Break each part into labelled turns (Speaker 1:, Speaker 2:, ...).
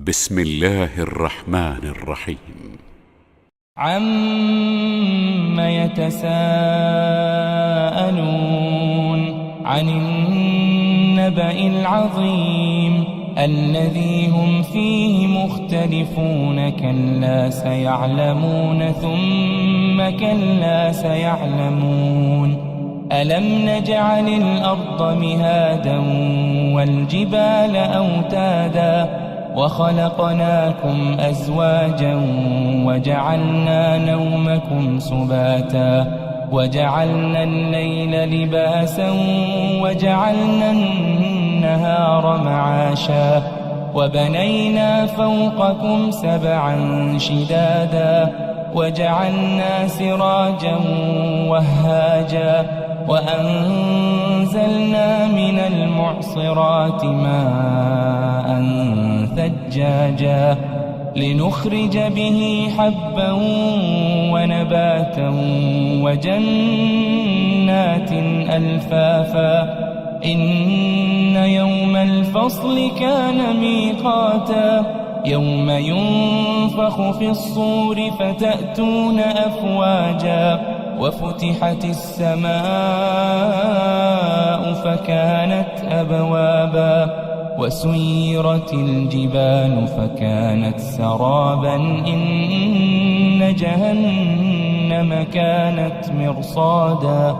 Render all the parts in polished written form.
Speaker 1: بسم الله الرحمن الرحيم.
Speaker 2: عم يتساءلون عن النبأ العظيم الذي هم فيه مختلفون كلا سيعلمون ثم كلا سيعلمون ألم نجعل الأرض مهادا والجبال أوتادا وخلقناكم أزواجا وجعلنا نومكم سباتا وجعلنا الليل لباسا وجعلنا النهار معاشا وبنينا فوقكم سبعا شدادا وجعلنا سراجا وهاجا وأنزلنا من المعصرات ماء ثجاجا لنخرج به حبا ونباتا وجنات ألفافا إن يوم الفصل كان ميقاتا يوم ينفخ في الصور فتأتون أفواجا وفتحت السماء فكانت أبوابا وسيرت الجبال فكانت سرابا إن جهنم كانت مرصادا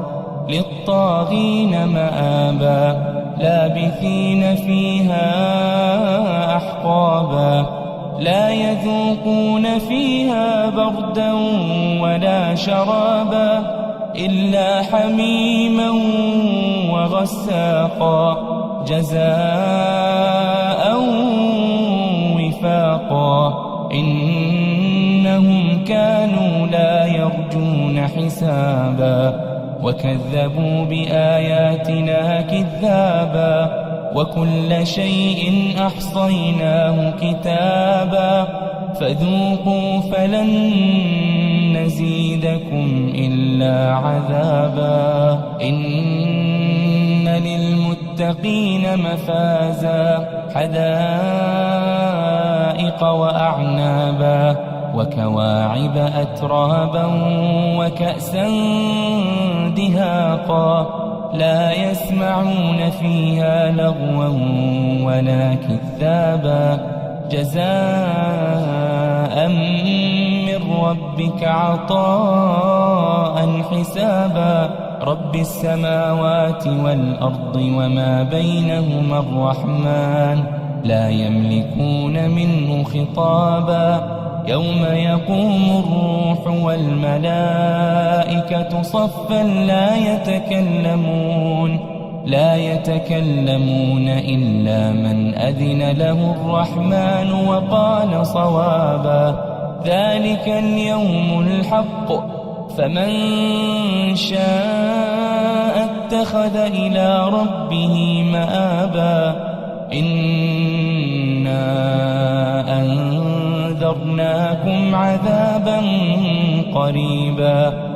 Speaker 2: للطاغين مآبا لابثين فيها أحقابا لا يذوقون فيها بردا ولا شرابا إلا حميما وغساقا جزاء وفاقا إنهم كانوا لا يرجون حسابا وكذبوا بآياتنا كذابا وكل شيء أحصيناه كتابا فذوقوا فلن نزيدكم إلا عذابا إن للمتقين مفازا حدائق وأعنابا وكواعب أترابا وكأسا دهاقا لا يسمعون فيها لغوا ولا كذابا جزاء من ربك عطاء حسابا رب السماوات والأرض وما بينهما الرحمن لا يملكون منه خطابا يوم يقوم الروح والملائكة صفا لا يتكلمون إلا من أذن له الرحمن وقال صوابا ذلك اليوم الحق فمن شاء اتخذ إلى ربه مآبا إنا أنذرناكم عذابا قريبا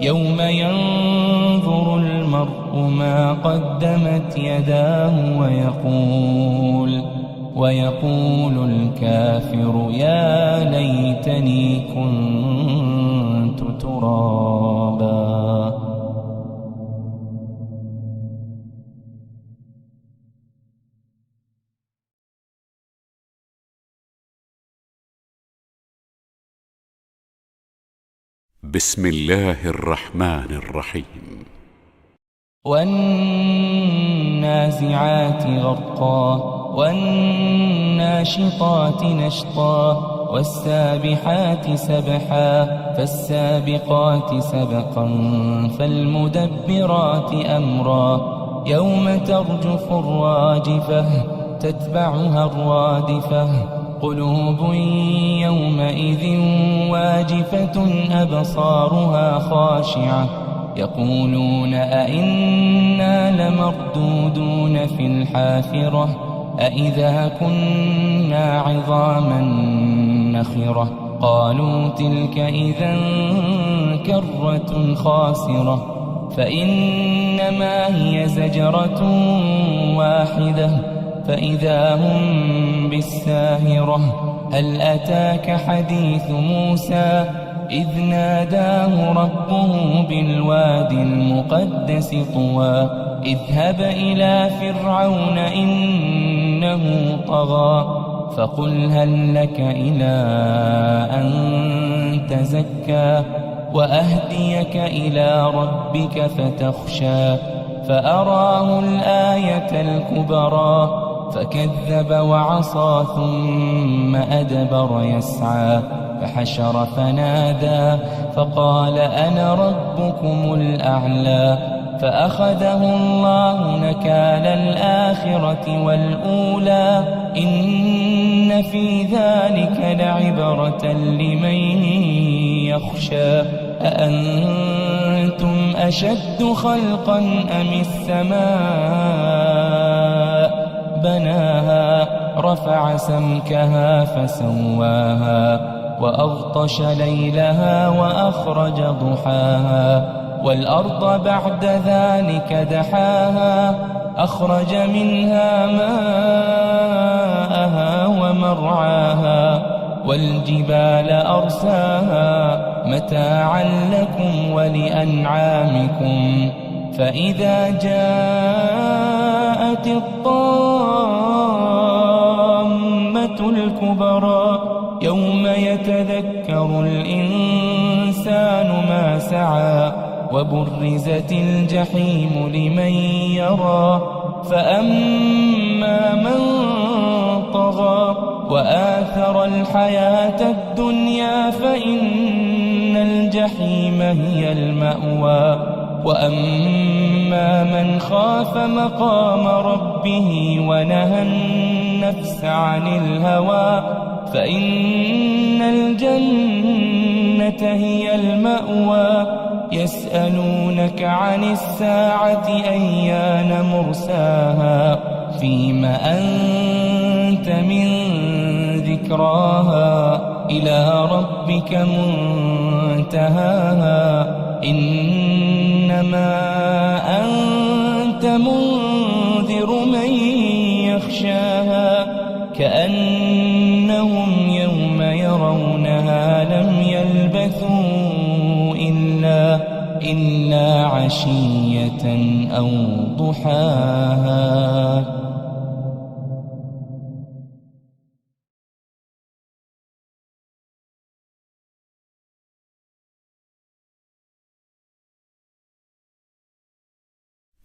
Speaker 2: يوم ينظر المرء ما قدمت يداه ويقول الكافر يا ليتني كنت ترابا.
Speaker 1: بسم الله الرحمن الرحيم.
Speaker 2: والنازعات غرقا والناشطات نشطا والسابحات سبحا فالسابقات سبقا فالمدبرات أمرا يوم ترجف الراجفة تتبعها الرادفة قلوب يومئذ واجفة أبصارها خاشعة يقولون أئنا لمردودون في الحافرة أئذا كنا عظاما نخرة قالوا تلك إذا كرة خاسرة فإنما هي زجرة واحدة فإذا هم بالساهرة هل أتاك حديث موسى إذ ناداه ربه بالواد المقدس طوى اذهب إلى فرعون إنه طغى فقل هل لك إلى أن تزكى وأهديك إلى ربك فتخشى فأراه الآية الكبرى فكذب وعصى ثم أدبر يسعى فحشر فنادى فقال أنا ربكم الأعلى فأخذه الله نكال الآخرة والأولى إن في ذلك لعبرة لمن يخشى أأنتم أشد خلقا أم السماء بناها رفع سمكها فسواها وأغطش ليلها وأخرج ضحاها والأرض بعد ذلك دحاها أخرج منها ماءها ومرعاها والجبال أرساها متاعا لكم ولأنعامكم فإذا جاءت الطامة الكبرى يوم يتذكر الإنسان ما سعى وبرزت الجحيم لمن يرى فأما من طغى وآثر الحياة الدنيا فإن الجحيم هي المأوى وأما من خاف مقام ربه ونهى النفس عن الهوى فإن الجنة هي المأوى يسألونك عن الساعة أيان مرساها فيم أنت من ذكراها إلى ربك منتهاها إنما أنت منذر من يخشاها كأنهم يوم يرونها لم يلبثوا إلا عشية أو ضحاها.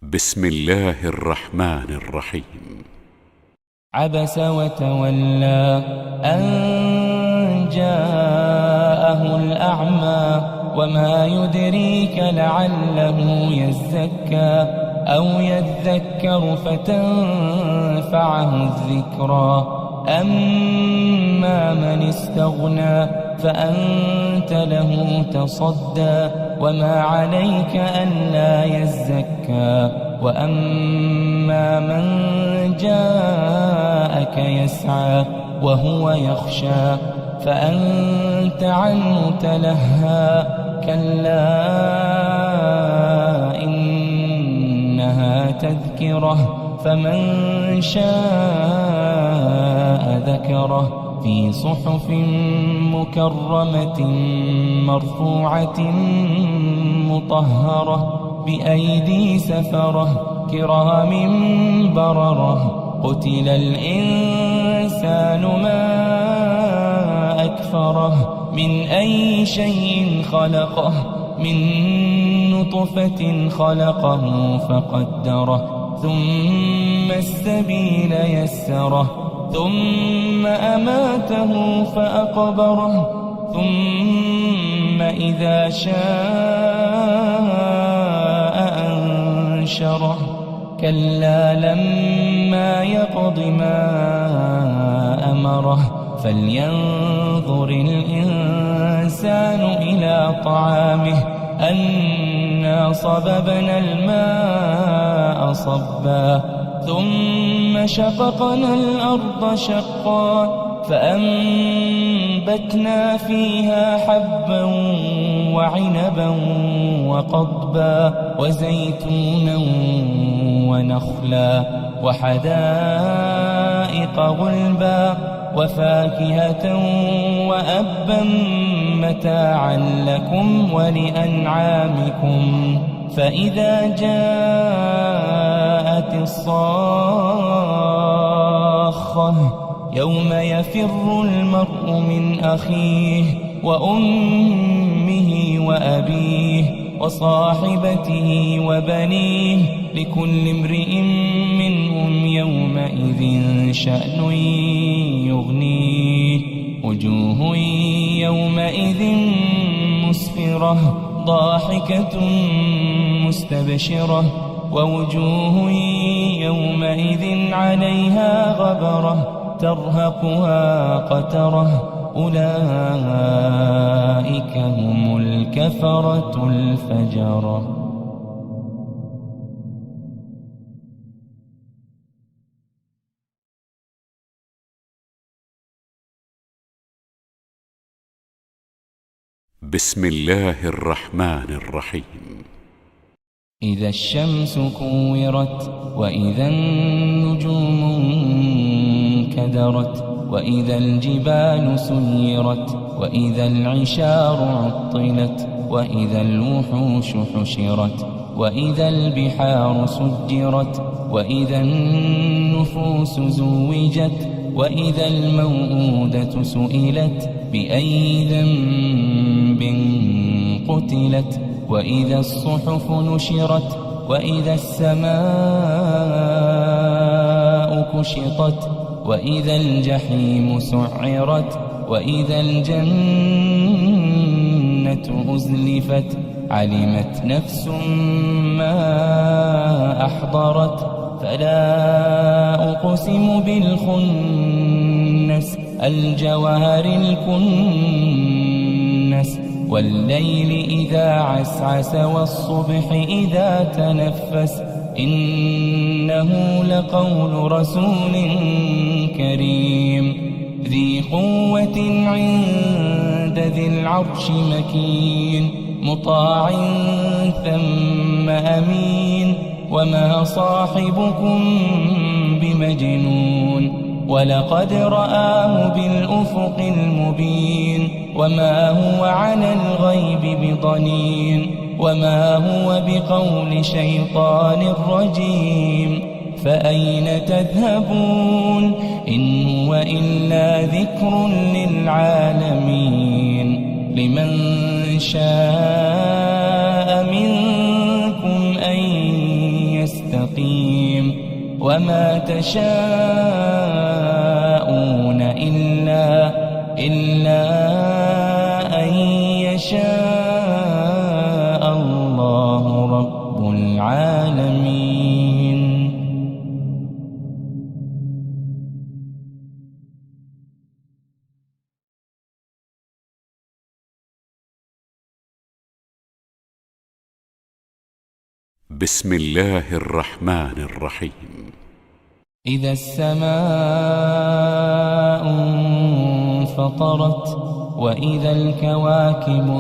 Speaker 1: بسم الله الرحمن الرحيم.
Speaker 2: عبس وتولى أن جاءه الأعمى وما يدريك لعله يزكى أو يذكر فتنفعه الذكرى أما من استغنى فأنت له تصدى وما عليك ألا يزكى وأما من جاءك يسعى وهو يخشى فأنت عنه تلهى كلا إنها تذكرة فمن شاء ذكره في صحف مكرمة مرفوعة مطهرة بأيدي سفرة كرام بررة قتل الإنسان ما أكفره من أي شيء خلقه من نطفة خلقه فقدره ثم السبيل يسره ثم أماته فأقبره ثم إذا شاء أنشره كلا لما يقض ما أمره فلينظر الإنسان إلى طعامه أنا صببنا الماء صبا ثم شققنا الأرض شقا فأنبتنا وأنبتنا فيها حبا وعنبا وقضبا وزيتونا ونخلا وحدائق غلبا وفاكهة وأبا متاعا لكم ولأنعامكم. فإذا جاءت الصاخة يوم يفر المرء من أخيه وأمه وأبيه وصاحبته وبنيه لكل امرئ منهم يومئذ شأن يغنيه. وجوه يومئذ مسفرة ضاحكة مستبشرة ووجوه يومئذ عليها غبرة ترهقها قترة أولئك هم الكفرة الفجرة.
Speaker 1: بسم الله الرحمن الرحيم.
Speaker 2: إذا الشمس كورت وإذا النجوم انكدرت وإذا الجبال سيرت وإذا العشار عطلت وإذا الوحوش حشرت وإذا البحار سجرت وإذا النفوس زوجت وإذا الموءودة سئلت بأي ذنب قتلت وإذا الصحف نشرت وإذا السماء كشطت وإذا الجحيم سعرت وإذا الجنة أزلفت علمت نفس ما أحضرت. فلا أقسم بالخنس الجوار الكنس والليل إذا عسعس والصبح إذا تنفس إنه لقول رسول كريم ذي قوة عند ذي العرش مكين مطاع ثم أمين وما صاحبكم بمجنون ولقد رآه بالأفق المبين وما هو على الغيب بضنين وما هو بقول شيطان رجيم. فأين تذهبون إن هو إلا ذكر للعالمين لمن شاء منكم أن يستقيم وما تشاءون إلا أن يشاء الله رب العالمين.
Speaker 1: بسم الله الرحمن الرحيم.
Speaker 2: إذا السماء انفطرت وإذا الكواكب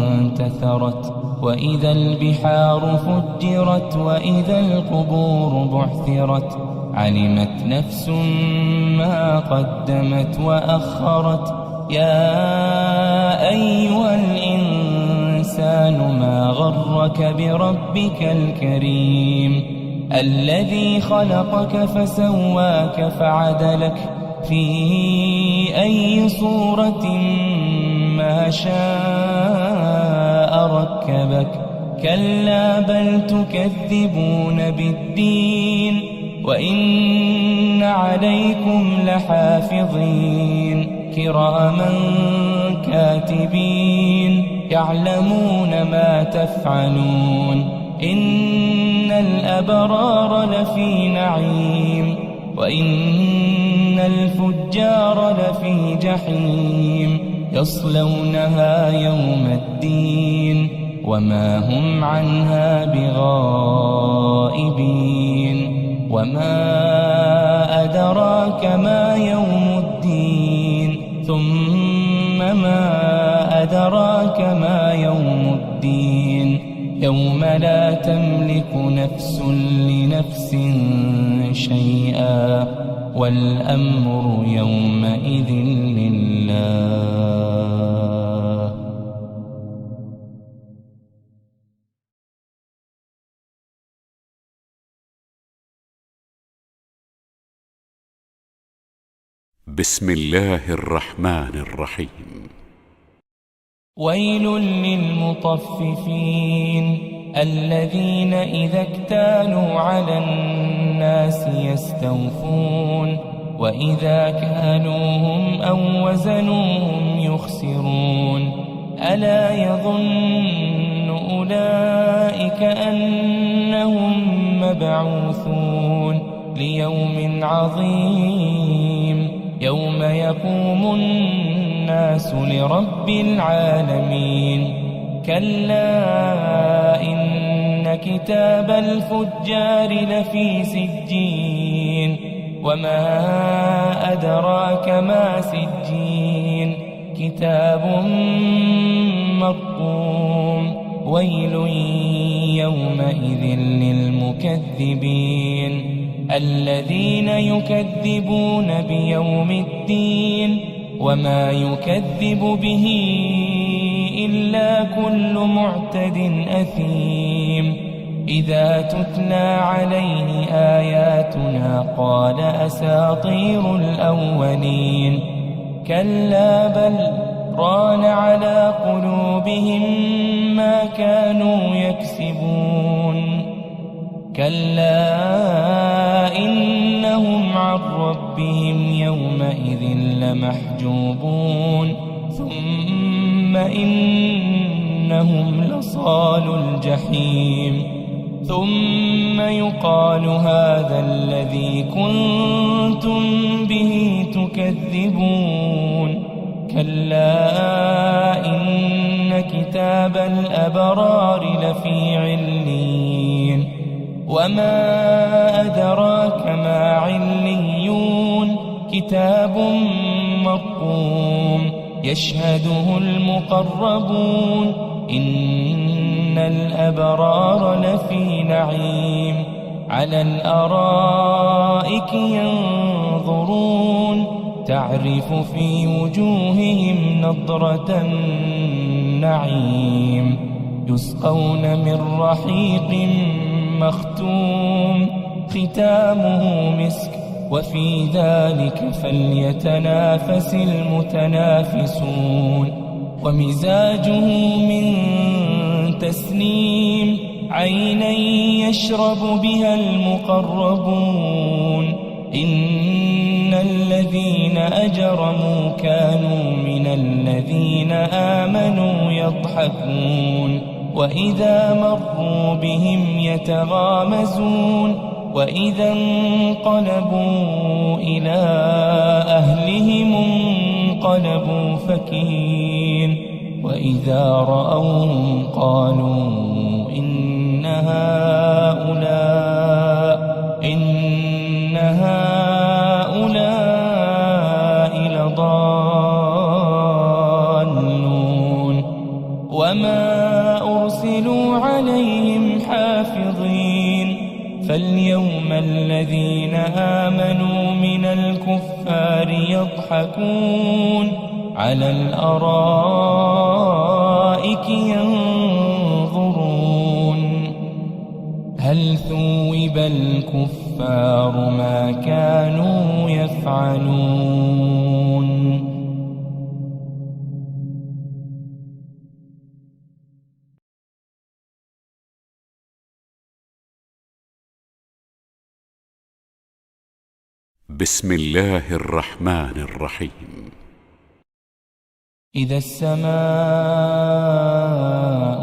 Speaker 2: انتثرت وإذا البحار فجرت وإذا القبور بعثرت علمت نفس ما قدمت وأخرت. يا أيها الإنسان ما غرك بربك الكريم الذي خلقك فسواك فعدلك في أي صورة ما شاء ركبك. كلا بل تكذبون بالدين وإن عليكم لحافظين كراما كاتبين يعلمون ما تفعلون. إن الأبرار لفي نعيم وإن الفجار لفي جحيم يصلونها يوم الدين وما هم عنها بغائبين. وما أدراك ما يوم الدين ثم وما أدراك ما يوم الدين يوم لا تملك نفس لنفس شيئا والأمر يومئذ لله.
Speaker 1: بسم الله الرحمن الرحيم.
Speaker 2: ويل للمطففين الذين إذا اكتالوا على الناس يستوفون وإذا كالوهم أو وزنوهم يخسرون. ألا يظن أولئك أنهم مبعوثون ليوم عظيم يوم يقوم الناس لرب العالمين. كلا إن كتاب الفجار لفي سجين وما أدراك ما سجين كتاب مرقوم. ويل يومئذ للمكذبين الذين يكذبون بيوم الدين وما يكذب به إلا كل معتد أثيم. إذا تتلى عليه آياتنا قال أساطير الأولين. كلا بل ران على قلوبهم ما كانوا يكسبون. كلا إنهم عن ربهم يومئذ لمحجوبون ثم إنهم لصالو الجحيم. ثم يقال هذا الذي كنتم به تكذبون. كلا إن كتاب الأبرار لفي عليين وما أدراك ما عليون كتاب مرقوم يشهده المقربون. إن الأبرار لفي نعيم على الأرائك ينظرون تعرف في وجوههم نضرة النعيم. يسقون من رحيق مختوم ختامه مسك وفي ذلك فليتنافس المتنافسون. ومزاجه من تسنيم عينا يشرب بها المقربون. إن الذين أجرموا كانوا من الذين آمنوا يضحكون وإذا مروا بهم يتغامزون. وإذا انقلبوا إلى أهلهم انقلبوا فكهين. وإذا رأوهم قالوا إن هؤلاء لضالون. وما أرسلوا عليهم حافظين. فاليوم الذين آمنوا من الكفار يضحكون على الأرائك ينظرون هل ثوب الكفار ما كانوا يفعلون.
Speaker 1: بسم الله الرحمن الرحيم.
Speaker 2: إذا السماء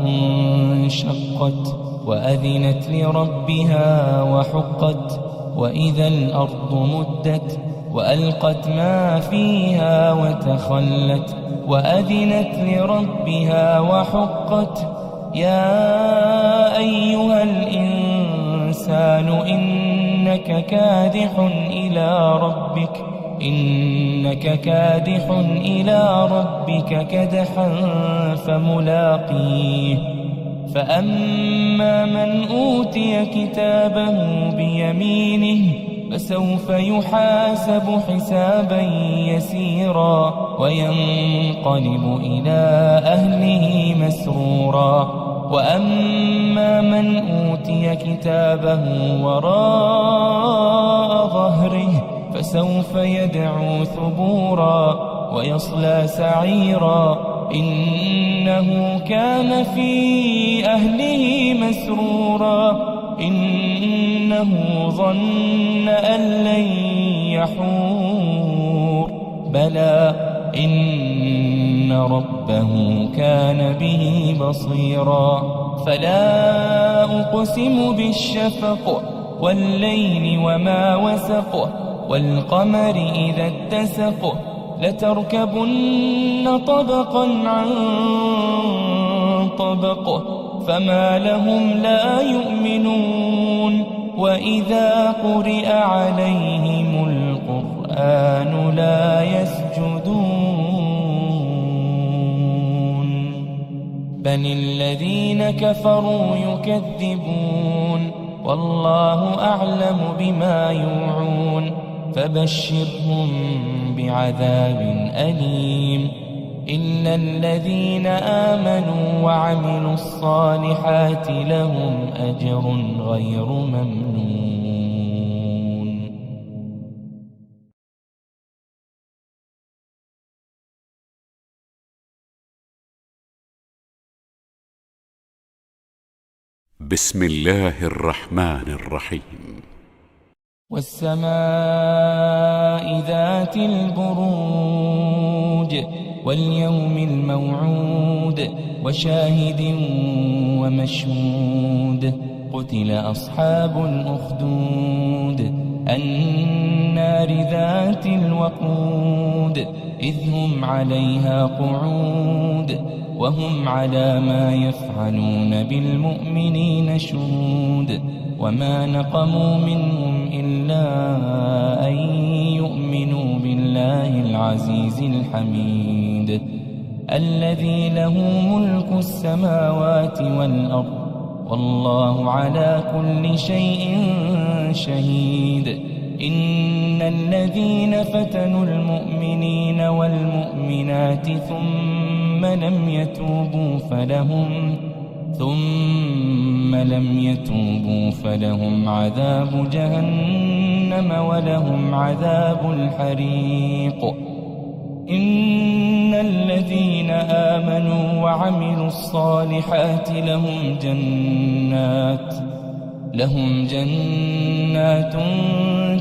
Speaker 2: انشقت وأذنت لربها وحقت. وإذا الأرض مدت وألقت ما فيها وتخلت وأذنت لربها وحقت. يا أيها الإنسان إنك كادح إلى ربك إنك كادح إلى ربك كدحا فملاقيه فأما من أوتي كتابه بيمينه فسوف يحاسب حسابا يسيرا وينقلب إلى أهله مسرورا وأما من أوتي كتابه وراء ظهره فسوف يدعو ثبورا ويصلى سعيرا إنه كان في أهله مسرورا إنه ظن أن لن يحور بلى إن ربه كان به بصيرا فلا أقسم بالشفق والليل وما وسق والقمر إذا اتسق لتركبن طبقا عن طبق فما لهم لا يؤمنون وإذا قرئ عليهم القرآن لا يسجدون بل الذين كفروا يكذبون والله أعلم بما يوعون فبشرهم بعذاب أليم إلا الذين آمنوا وعملوا الصالحات لهم أجر غير ممنون.
Speaker 1: بسم الله الرحمن الرحيم.
Speaker 2: والسماء ذات البروج واليوم الموعود وشاهد ومشهود قتل أصحاب الأخدود النار ذات الوقود إذ هم عليها قعود وهم على ما يفعلون بالمؤمنين شهود وما نقموا منهم إلا أن يؤمنوا بالله العزيز الحميد الذي له ملك السماوات والأرض والله على كل شيء شهيد إن الذين فتنوا المؤمنين والمؤمنات ثم لم يتوبوا فلهم عذاب جهنم ولهم عذاب الحريق إن الذين آمنوا وعملوا الصالحات لهم جنات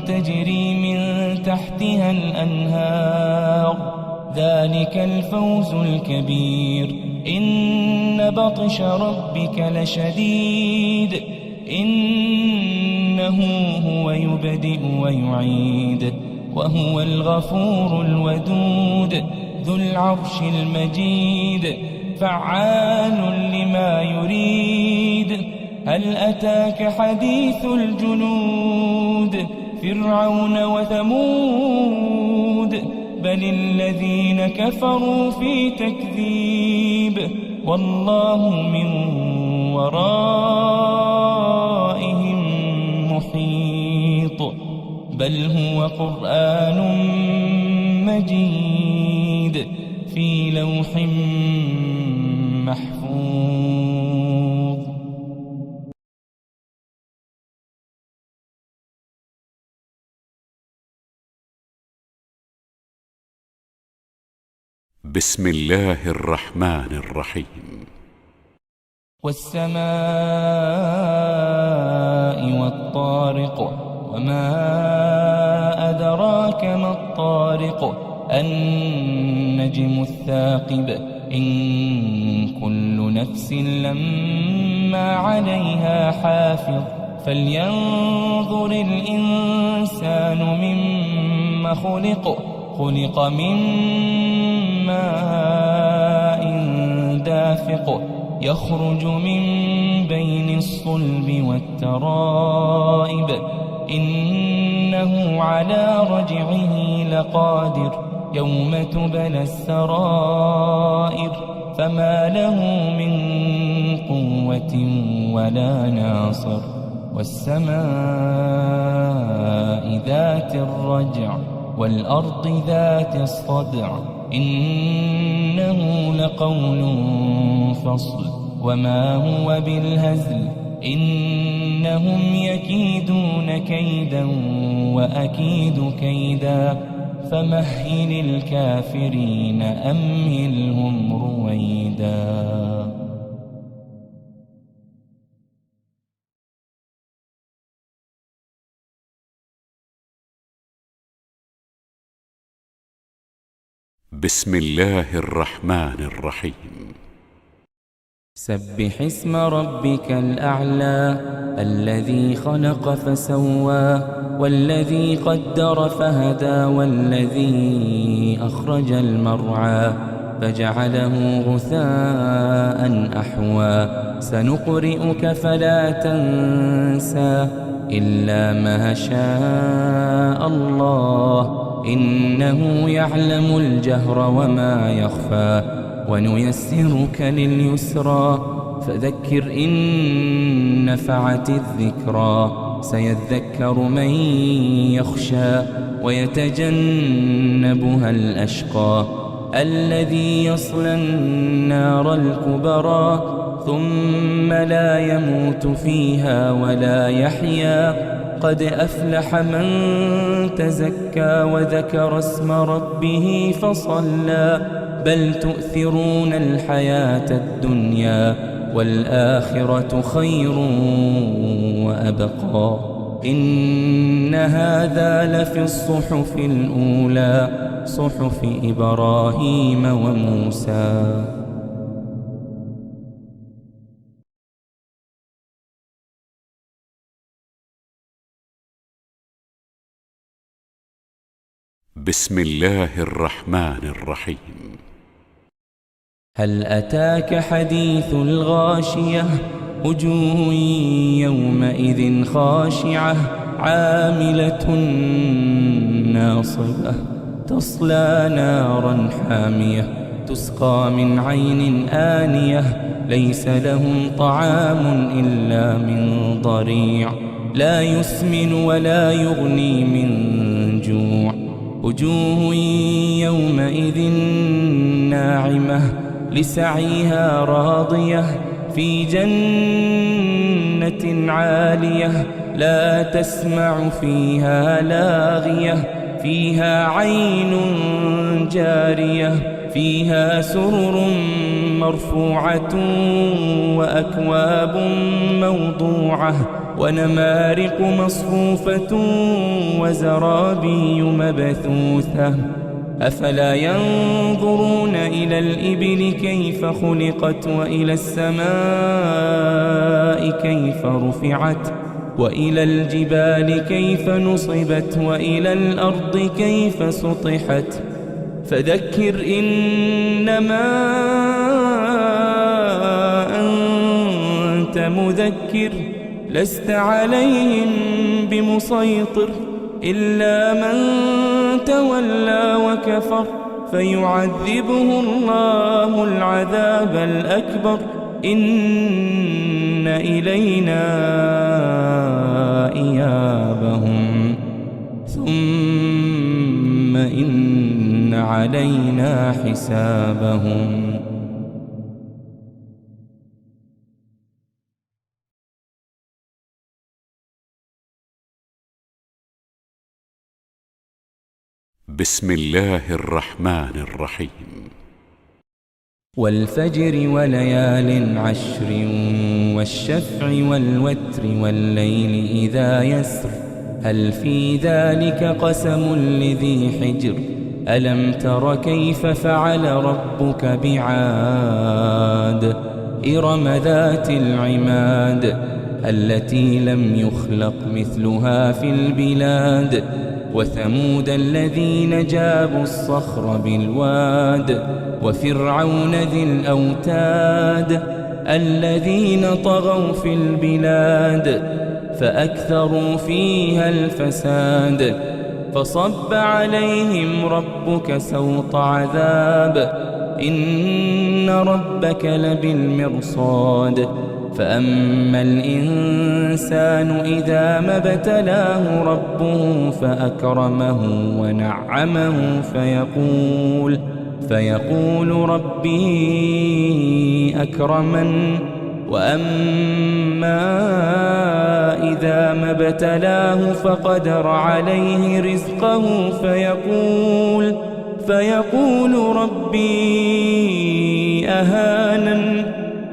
Speaker 2: تجري من تحتها الأنهار ذلك الفوز الكبير إن بطش ربك لشديد إنه هو يبدئ ويعيد وهو الغفور الودود ذو العرش المجيد فعال لما يريد هل أتاك حديث الجنود فرعون وثمود بل الذين كفروا في تكذيب والله من ورائهم محيط بل هو قرآن مجيد في لوح محفوظ.
Speaker 1: بسم الله الرحمن الرحيم.
Speaker 2: والسماء والطارق وما أدراك ما الطارق النجم الثاقب إن كل نفس لما عليها حافظ فلينظر الإنسان مما خلق من ماء دافق يخرج من بين الصلب والترائب إنه إنه على رجعه لقادر يوم تبلى السرائر فما له من قوة ولا ناصر والسماء ذات الرجع والأرض ذات الصدع إنه لقول فصل وما هو بالهزل إنهم يكيدون كيدا وأكيد كيدا فمهل الكافرين أمهلهم رويدا.
Speaker 1: بسم الله الرحمن الرحيم.
Speaker 2: سبح اسم ربك الأعلى الذي خلق فسوى والذي قدر فهدى والذي أخرج المرعى فجعله غثاء أحوى سنقرئك فلا تنسى إلا ما شاء الله إنه يعلم الجهر وما يخفى ونيسرك لليسرى فذكر إن نفعت الذكرى سيذكر من يخشى ويتجنبها الأشقى الذي يصلى النار الكبرى ثم لا يموت فيها ولا يحيا قد أفلح من تزكى وذكر اسم ربه فصلى بل تؤثرون الحياة الدنيا والآخرة خير وأبقى إن هذا لفي الصحف الأولى صحف إبراهيم وموسى.
Speaker 1: بسم الله الرحمن الرحيم.
Speaker 2: هل أتاك حديث الغاشية وجوه يومئذ خاشعة عاملة ناصبة تصلى نارا حامية تسقى من عين آنية ليس لهم طعام إلا من ضريع لا يسمن ولا يغني من جوع وجوه يومئذ ناعمة لسعيها راضية في جنة عالية لا تسمع فيها لاغية فيها عين جارية فيها سرر مرفوعة وأكواب موضوعة ونمارق مصفوفة وزرابي مبثوثة أفلا ينظرون إلى الإبل كيف خلقت وإلى السماء كيف رفعت وإلى الجبال كيف نصبت وإلى الأرض كيف سطحت فذكر إنما أنت مذكر لست عليهم بمسيطر إلا من تولى وكفر فيعذبه الله العذاب الأكبر إن إلينا إيابهم ثم إن علينا حسابهم.
Speaker 1: بسم الله الرحمن الرحيم.
Speaker 2: والفجر وليال عشر والشفع والوتر والليل إذا يسر هل في ذلك قسم لذي حجر ألم تر كيف فعل ربك بعاد إرم ذات العماد التي لم يخلق مثلها في البلاد وثمود الذين جابوا الصخر بالواد وفرعون ذي الأوتاد الذين طغوا في البلاد فأكثروا فيها الفساد فصب عليهم ربك سوط عذاب إن ربك لبالمرصاد فأما الإنسان إذا ما ابتلاه ربه فأكرمه ونعمه فيقول ربي أكرمن وأما إذا ما ابتلاه فقدر عليه رزقه فيقول ربي أهانن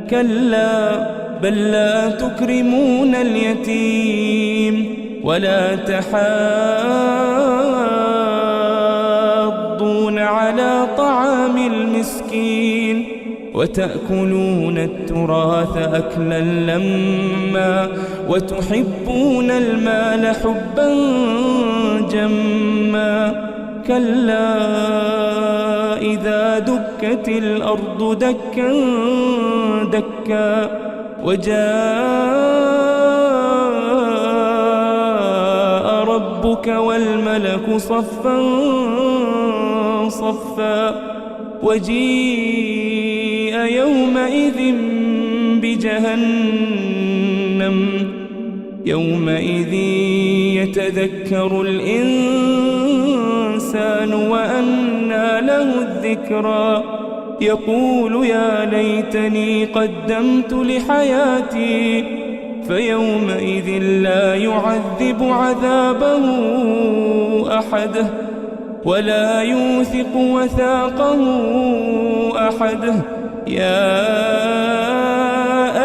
Speaker 2: كلا بل لا تكرمون اليتيم ولا تحاضون على طعام المسكين وتأكلون التراث أكلا لما وتحبون المال حبا جما كلا إذا دكت الأرض دكا دكا وجاء ربك والملك صفا صفا وجيء يومئذ بجهنم يومئذ يتذكر الإنسان وأنى له الذكرى يقول يا ليتني قدمت لحياتي فيومئذ لا يعذب عذابه أحد ولا يوثق وثاقه أحد يا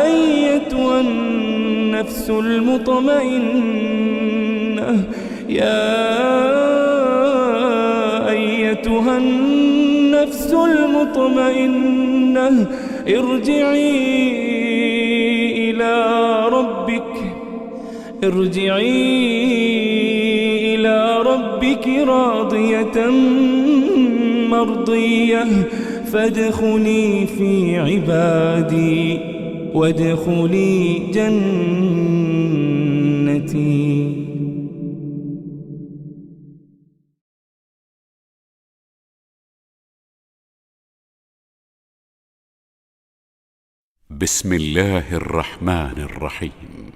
Speaker 2: أيتها النفس المطمئنة ارجعي إلى ربك راضية مرضية فادخلي في عبادي وادخلي جنتي.
Speaker 1: بسم الله الرحمن الرحيم.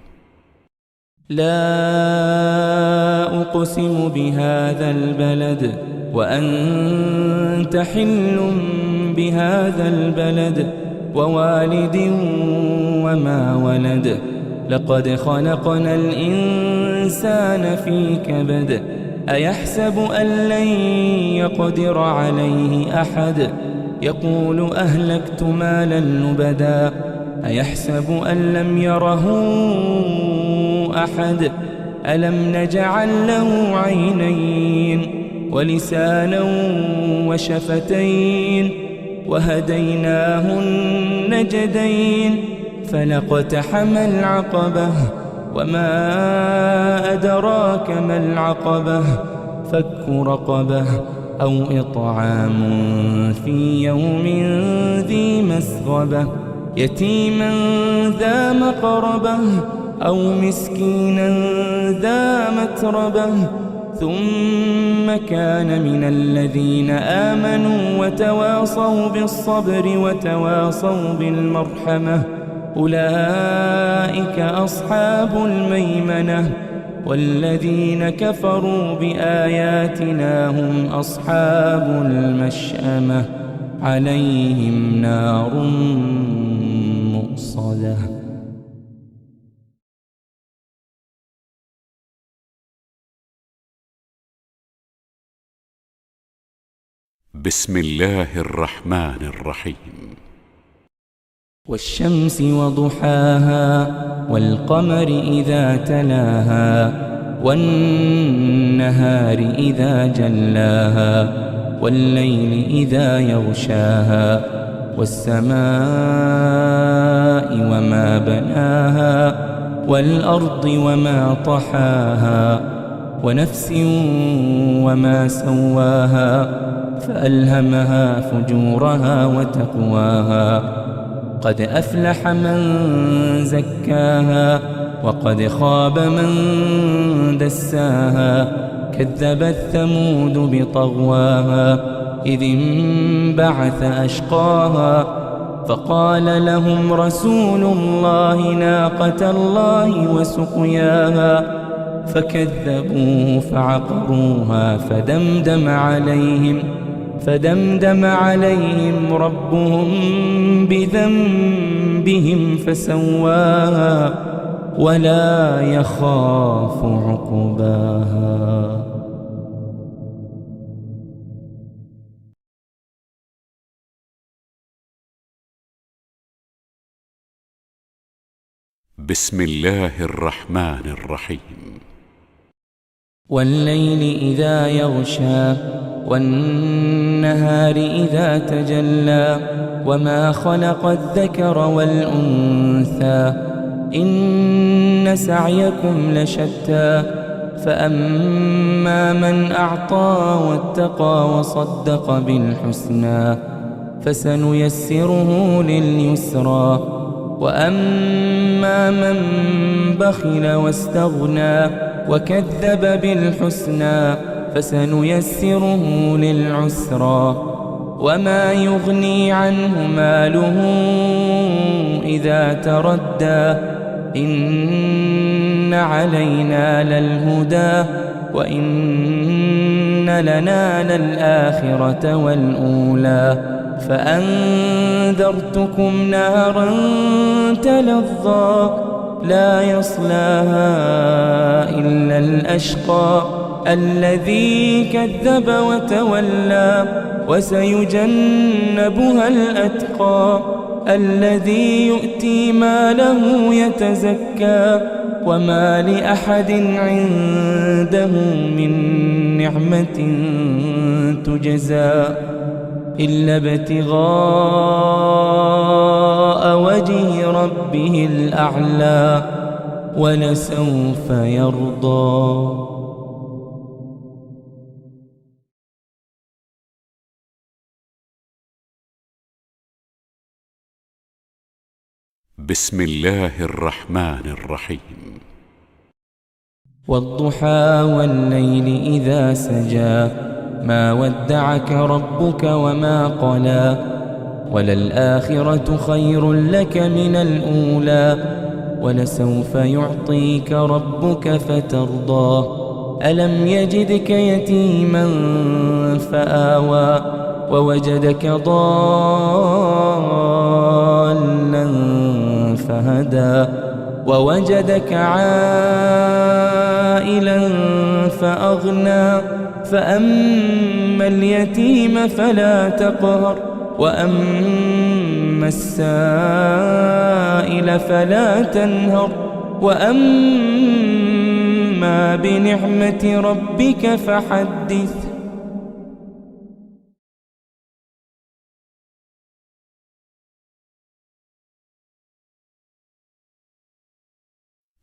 Speaker 2: لا أقسم بهذا البلد وأنت حل بهذا البلد ووالد وما ولد لقد خلقنا الإنسان في كبد أيحسب أن لن يقدر عليه أحد يقول أهلكت مالا لبدا أيحسب أن لم يره أحد ألم نجعل له عينين ولسانا وشفتين وهديناه النجدين فلاقتحم العقبة وما أدراك ما العقبة فك رقبة أو إطعام في يوم ذي مسغبة يتيما ذا مقربة أو مسكينا ذا متربة ثم كان من الذين آمنوا وتواصوا بالصبر وتواصوا بالمرحمة أولئك أصحاب الميمنة والذين كفروا بآياتنا هم أصحاب المشأمة عليهم نار مؤصدة.
Speaker 1: بسم الله الرحمن الرحيم.
Speaker 2: والشمس وضحاها والقمر إذا تلاها والنهار إذا جلاها والليل إذا يغشاها والسماء وما بناها والأرض وما طحاها ونفس وما سواها فألهمها فجورها وتقواها قد أفلح من زكاها وقد خاب من دساها. كذبت ثمود بطغواها إذ انبعث أشقاها فقال لهم رسول الله ناقة الله وسقياها فكذبوه فعقروها فدمدم عليهم ربهم بذنبهم فسواها ولا يخاف عقباها.
Speaker 1: بسم الله الرحمن الرحيم.
Speaker 2: والليل إذا يغشى والنهار إذا تجلى وما خلق الذكر والأنثى إن سعيكم لشتى فأما من أعطى واتقى وصدق بالحسنى فسنيسره لليسرى وأما من بخل واستغنى وكذب بالحسنى فسنيسره للعسرى وما يغني عنه ماله إذا تردى إن علينا للهدى وإن لنا للآخرة والأولى فأنذرتكم نارا تلظى لا يصلاها إلا الأشقى الذي كذب وتولى وسيجنبها الأتقى الذي يؤتي ماله يتزكى وما لأحد عنده من نعمة تجزى إلا ابتغاء وجه ربه الأعلى ولسوف يرضى.
Speaker 1: بسم الله الرحمن الرحيم.
Speaker 2: والضحى والليل إذا سجى ما ودعك ربك وما قلى وللآخرة خير لك من الأولى ولسوف يعطيك ربك فترضى ألم يجدك يتيما فآوى ووجدك ضالا فهدى ووجدك عائلا فأغنى فأما اليتيم فلا تقهر وأما السائل فلا تنهر وأما بنعمة ربك فحدث.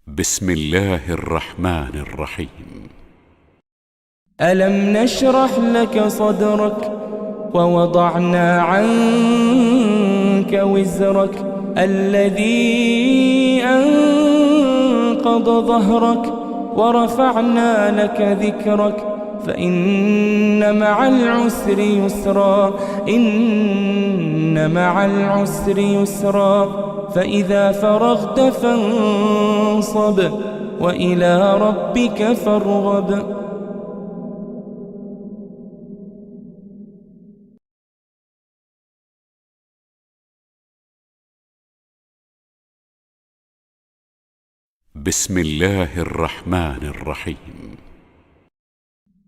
Speaker 1: بسم الله الرحمن الرحيم.
Speaker 2: ألم نشرح لك صدرك ووضعنا عنك وزرك الذي أنقض ظهرك ورفعنا لك ذكرك فإن مع العسر يسرا إن مع العسر يسرا فإذا فرغت فانصب وإلى ربك فارغب.
Speaker 1: بسم الله الرحمن الرحيم.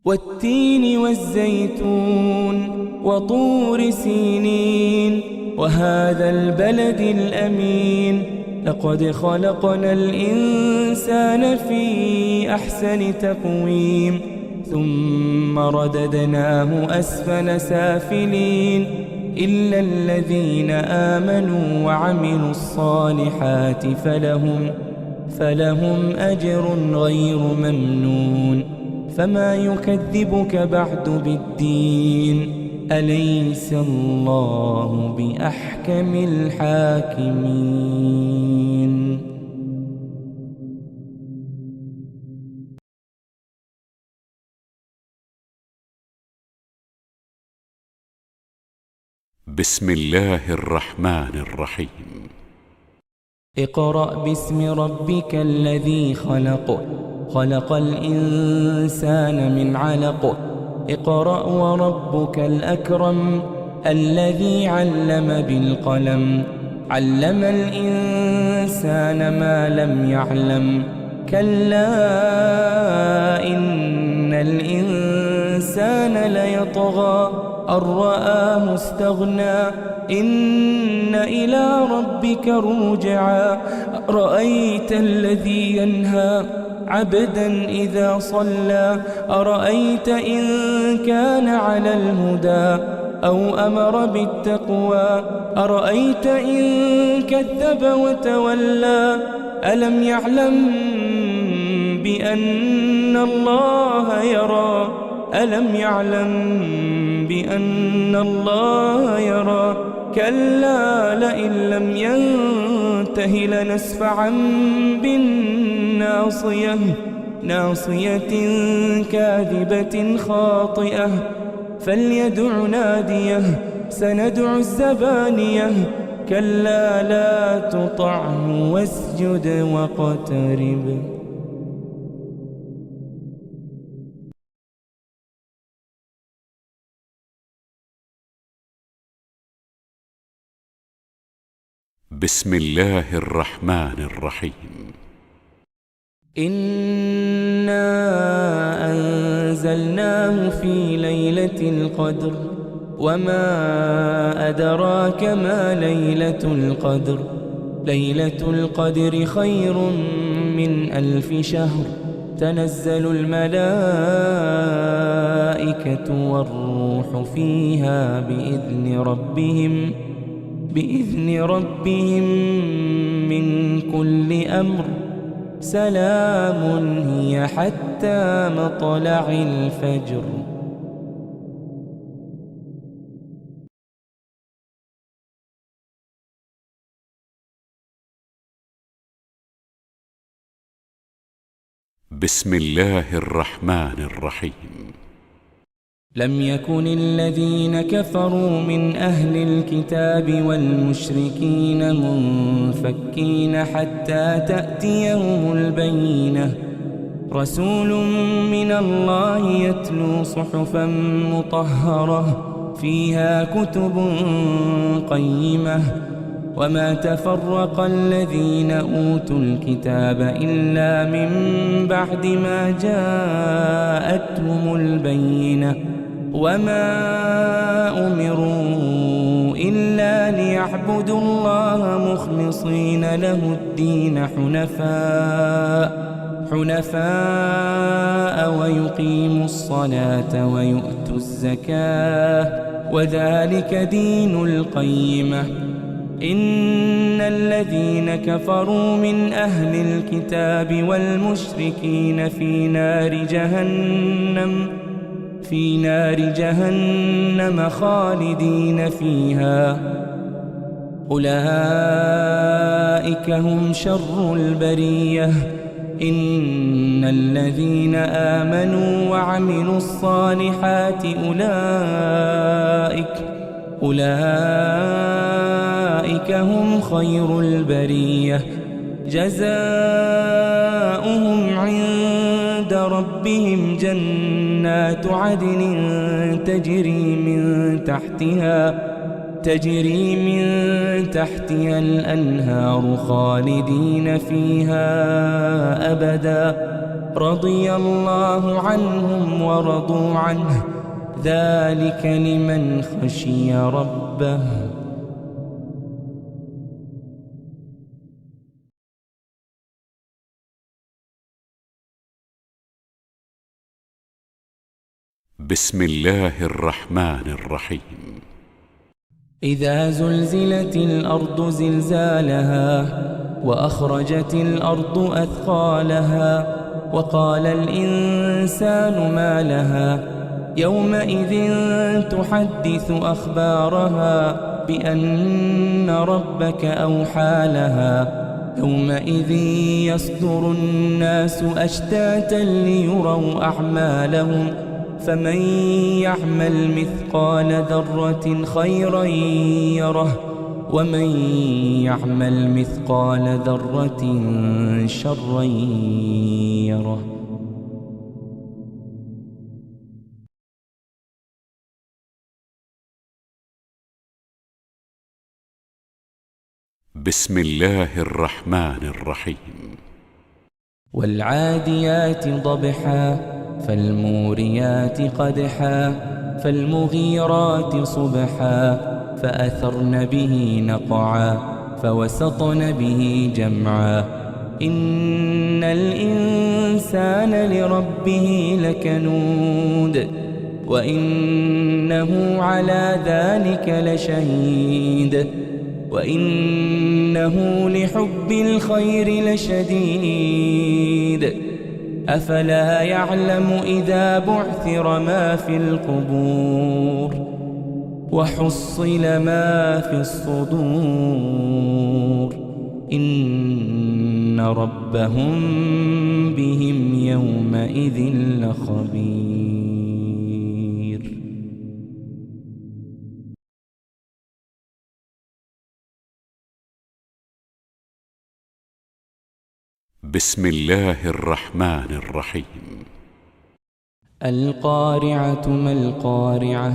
Speaker 2: والتين والزيتون وطور سينين وهذا البلد الأمين لقد خلقنا الإنسان في أحسن تقويم ثم رددناه أسفل سافلين إلا الذين آمنوا وعملوا الصالحات فلهم أجر غير ممنون فما يكذبك بعد بالدين أليس الله بأحكم الحاكمين.
Speaker 1: بسم الله الرحمن الرحيم
Speaker 2: اقرأ باسم ربك الذي خلق خلق الإنسان من علق اقرأ وربك الأكرم الذي علم بالقلم علم الإنسان ما لم يعلم كلا إن الإنسان ليطغى أن رآه استغنى إن إلى ربك الرجعى أرأيت الذي ينهى عبدا إذا صلى أرأيت إن كان على الهدى أو أمر بالتقوى أرأيت إن كذب وتولى ألم يعلم بأن الله يرى ألم يعلم بأن الله يرى كلا لئن لم ينته لنسفعا بالناصية ناصية كاذبة خاطئة فليدع ناديه سندع الزبانية كلا لا تطعه واسجد واقترب.
Speaker 1: بسم الله الرحمن الرحيم
Speaker 2: إنا أنزلناه في ليلة القدر وما أدراك ما ليلة القدر ليلة القدر خير من 1000 شهر تنزل الملائكة والروح فيها بإذن ربهم من كل أمر سلام هي حتى مطلع الفجر.
Speaker 1: بسم الله الرحمن الرحيم
Speaker 2: لم يكن الذين كفروا من أهل الكتاب والمشركين منفكين حتى تأتيهم البينة رسول من الله يتلو صحفا مطهرة فيها كتب قيمة وما تفرق الذين أوتوا الكتاب إلا من بعد ما جاءتهم البينة وما أمروا إلا ليعبدوا الله مخلصين له الدين حنفاء ويقيموا الصلاة ويؤتوا الزكاة وذلك دين القيمة إن الذين كفروا من أهل الكتاب والمشركين في نار جهنم خالدين فيها أولئك هم شر البرية إن الذين آمنوا وعملوا الصالحات أولئك هم خير البرية جزاؤهم عند ربهم جنات عدن تجري من تحتها الأنهار خالدين فيها أبدا رضي الله عنهم ورضوا عنه ذلك لمن خشي ربه.
Speaker 1: بسم الله الرحمن الرحيم
Speaker 2: إذا زلزلت الأرض زلزالها وأخرجت الأرض أثقالها وقال الإنسان ما لها يومئذ تحدث أخبارها بأن ربك أوحى لها يومئذ يصدر الناس أشتاتا ليروا أعمالهم فمن يعمل مثقال ذرة خيرا يره ومن يعمل مثقال ذرة شرا يره.
Speaker 1: بسم الله الرحمن الرحيم.
Speaker 2: والعاديات ضبحا فالموريات قدحا فالمغيرات صبحا فأثرن به نقعا فوسطن به جمعا. إن الإنسان لربه لكنود وإنه على ذلك لشهيد وإنه لحب الخير لشديد. أفلا يعلم إذا بعثر ما في القبور وحصل ما في الصدور إن ربهم بهم يومئذ لخبير.
Speaker 1: بسم الله الرحمن الرحيم.
Speaker 2: القارعة ما القارعة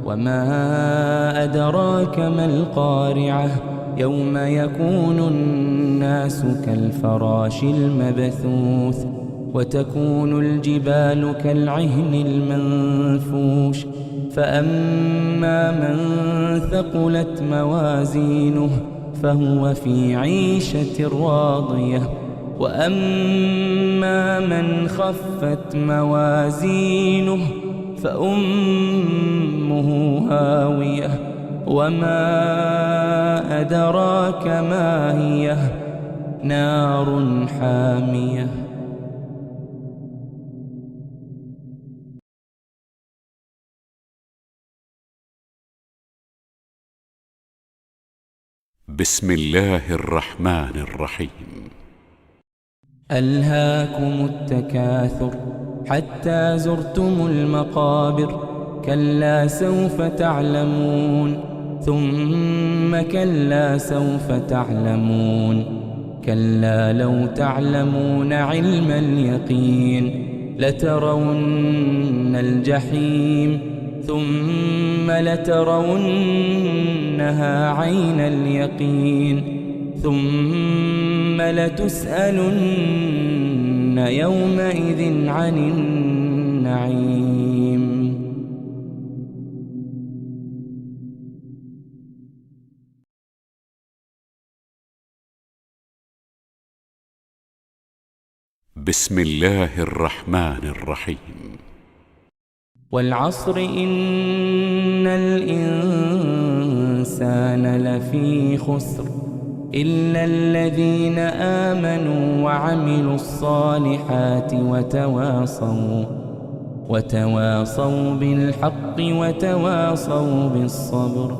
Speaker 2: وما أدراك ما القارعة يوم يكون الناس كالفراش المبثوث وتكون الجبال كالعهن المنفوش. فأما من ثقلت موازينه فهو في عيشة راضية وأما من خفت موازينه فأمه هاوية وما أدراك ما هي نار حامية.
Speaker 1: بسم الله الرحمن الرحيم.
Speaker 2: ألهاكم التكاثر حتى زرتم المقابر كلا سوف تعلمون ثم كلا سوف تعلمون كلا لو تعلمون علم اليقين لترون الجحيم ثم لترونها عين اليقين ثم لتسألن يومئذ عن النعيم.
Speaker 1: بسم الله الرحمن الرحيم.
Speaker 2: والعصر إن الإنسان لفي خسر إلا الذين آمنوا وعملوا الصالحات وتواصوا بالحق وتواصوا بالصبر.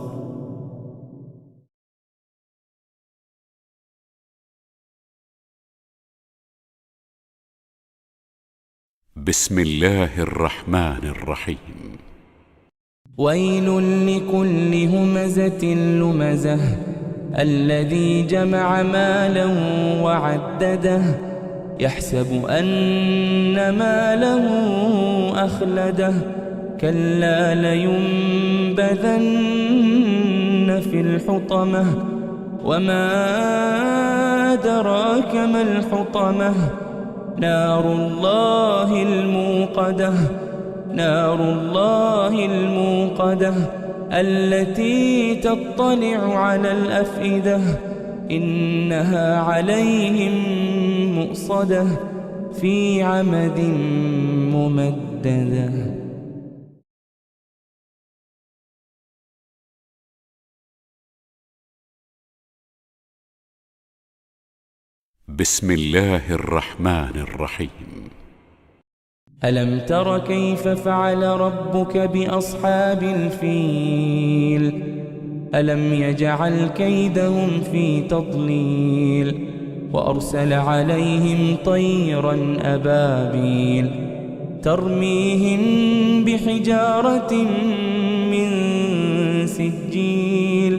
Speaker 1: بسم الله الرحمن الرحيم.
Speaker 2: ويل لكل همزة لمزة الذي جمع مالا وعدده يحسب أن ماله أخلده كلا لينبذن في الحطمة وما أدراك ما الحطمة نار الله الموقدة التي تطلع على الأفئدة إنها عليهم مؤصدة في عمد ممددة.
Speaker 1: بسم الله الرحمن الرحيم.
Speaker 2: ألم تر كيف فعل ربك بأصحاب الفيل ألم يجعل كيدهم في تضليل وأرسل عليهم طيرا أبابيل ترميهم بحجارة من سجيل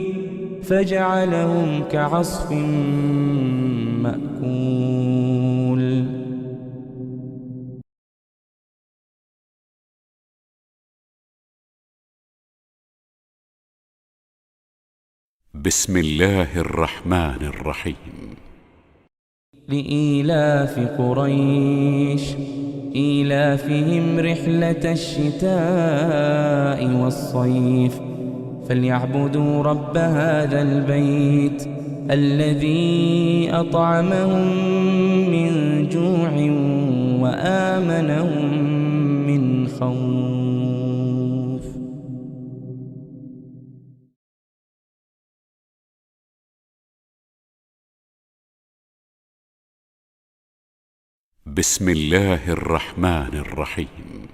Speaker 2: فجعلهم كعصف مأكول.
Speaker 1: بسم الله الرحمن الرحيم.
Speaker 2: لإيلاف قريش إيلافهم رحلة الشتاء والصيف فليعبدوا رب هذا البيت الذي أطعمهم من جوع وآمنهم من خوف.
Speaker 1: بسم الله الرحمن الرحيم.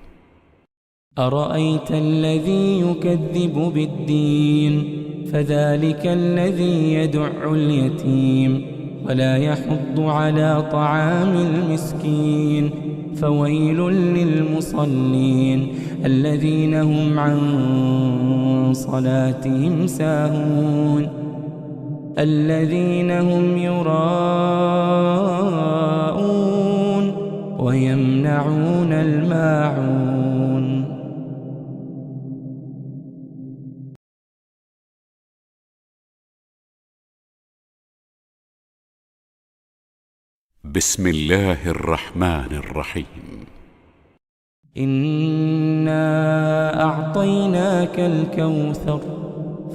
Speaker 2: أرأيت الذي يكذب بالدين فذلك الذي يدع اليتيم ولا يحض على طعام المسكين فويل للمصلين الذين هم عن صلاتهم ساهون الذين هم يراءون ويمنعون الماعون.
Speaker 1: بسم الله الرحمن الرحيم.
Speaker 2: إنا أعطيناك الكوثر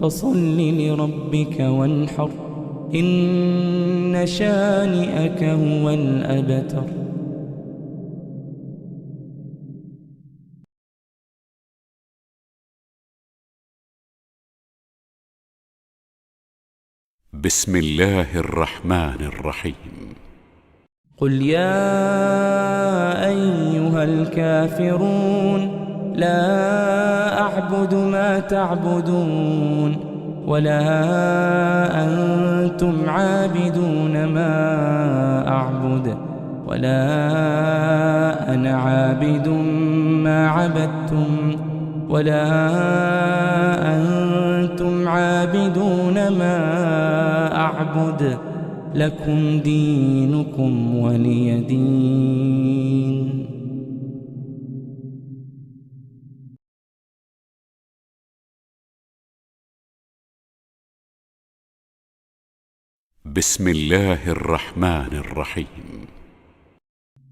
Speaker 2: فصل لربك وانحر إن شانئك هو الأبتر.
Speaker 1: بسم الله الرحمن الرحيم.
Speaker 2: قل يا أيها الكافرون لا أعبد ما تعبدون ولا أنتم عابدون ما أعبد ولا أنا عابد ما عبدتم ولا أنتم عابدون ما أعبد لكم دينكم ولي دين.
Speaker 1: بسم الله الرحمن الرحيم.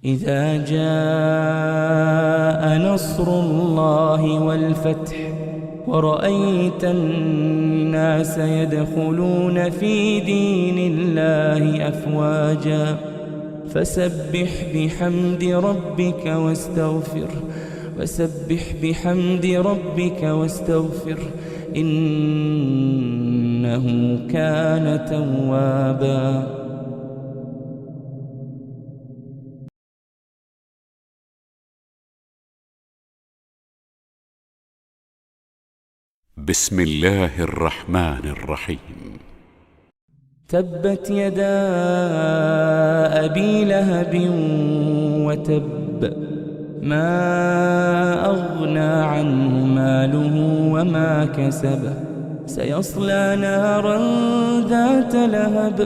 Speaker 2: إذا جاء نصر الله والفتح ورأيت الناس يدخلون في دين الله أفواجا فسبح بحمد ربك واستغفر إنه كان توابا.
Speaker 1: بسم الله الرحمن الرحيم.
Speaker 2: تبت يدا أبي لهب وتب ما أغنى عنه ماله وما كسب سيصلى نارا ذات لهب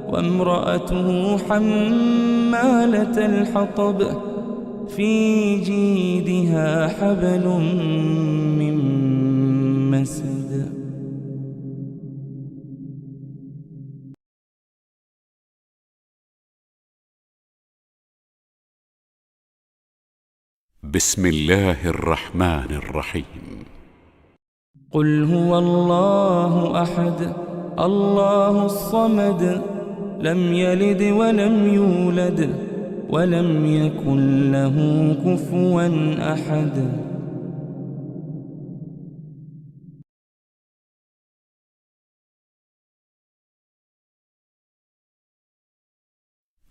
Speaker 2: وامرأته حمالة الحطب في جيدها حبل من مسد.
Speaker 1: بسم الله الرحمن الرحيم.
Speaker 2: قل هو الله أحد الله الصمد لم يلد ولم يولد ولم يكن له كفوا أحد.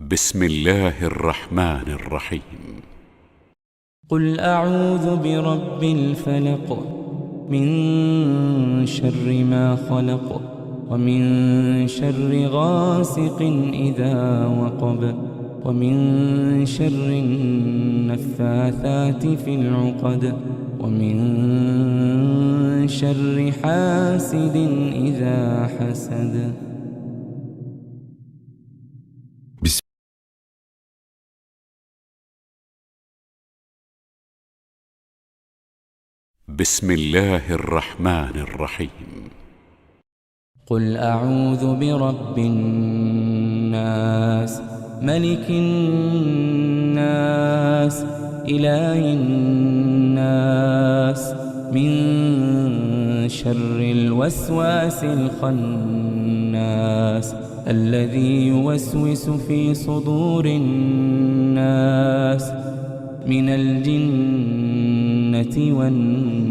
Speaker 1: بسم الله الرحمن الرحيم.
Speaker 2: قل أعوذ برب الفلق من شر ما خلق ومن شر غاسق إذا وقب ومن شر النفاثات في العقد ومن شر حاسد إذا حسد.
Speaker 1: بسم الله الرحمن الرحيم.
Speaker 2: قل أعوذ برب الناس ملك الناس إله الناس من شر الوسواس الخناس الذي يوسوس في صدور الناس من الجنة والناس.